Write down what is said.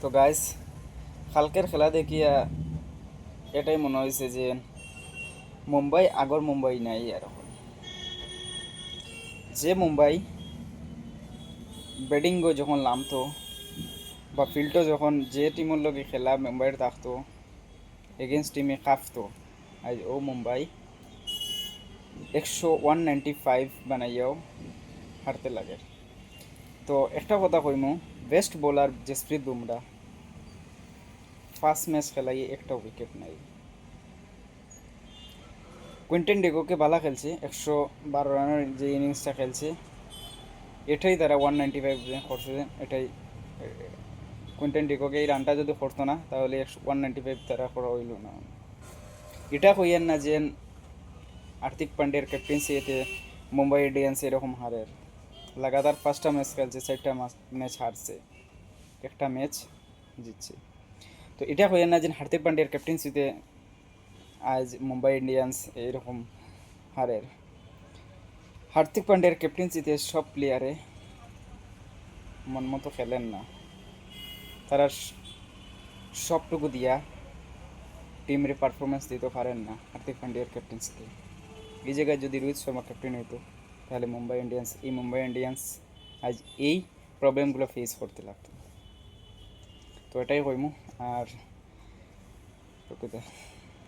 তো গাইস, কালকের খেলা দেখিয়া এটাই মনে হয়েছে যে মুম্বাই আগর মুম্বাই নাই আর এখন। যে মুম্বাই ব্যাটিংও যখন নামতো বা ফিল্ডও যখন যে টিমের লগে খেলা মুম্বাইয়ের থাকতো, এগেনস্ট টিমে কাঁপতো, আজ ও মুম্বাই 195 বানাইয়াও হারতে লাগে। তো একটা কথা কইমু, best bowler Jasprit Bumrah first match খেলাই একটা উইকেট নাই। কুইন্টেন ডিকোকে ভালো খেলছে, 112 রানের যে ইনিংসটা খেলছে এটাই তারা 195 করছে। এটাই কুইন্টেন ডিকোকে এই রানটা যদি করতো না তাহলে 195 তারা করা হইল না। এটা কইয়েন না যে হার্দিক পান্ডিয়ার ক্যাপ্টেন্সিতে মুম্বাই ইন্ডিয়ান্স এরকম হারের। লাগাতার 5টা ম্যাচ খেলছে, 4টা ম্যাচ হারছে, একটা ম্যাচ জিতছে। তো এটা কইয়েন না যে হার্দিক পান্ডিয়ার ক্যাপ্টেন্সিতে আজ মুম্বাই ইন্ডিয়ান্স এরকম হারের। হার্দিক পান্ডিয়ার ক্যাপ্টেন্সিতে সব প্লেয়ারে মন মতো খেলেন না, তারা সবটুকু দিয়া টিমের পারফরমেন্স দিতে পারেন না হার্দিক পান্ডিয়ার ক্যাপ্টেন্সিতে। এই জায়গায় যদি রোহিত শর্মা ক্যাপ্টেন হইতো তাহলে মুম্বাই ইন্ডিয়ান্স আজ এই প্রবলেমগুলো ফেস করতে লাগতো। তো এটাই কইমু। আর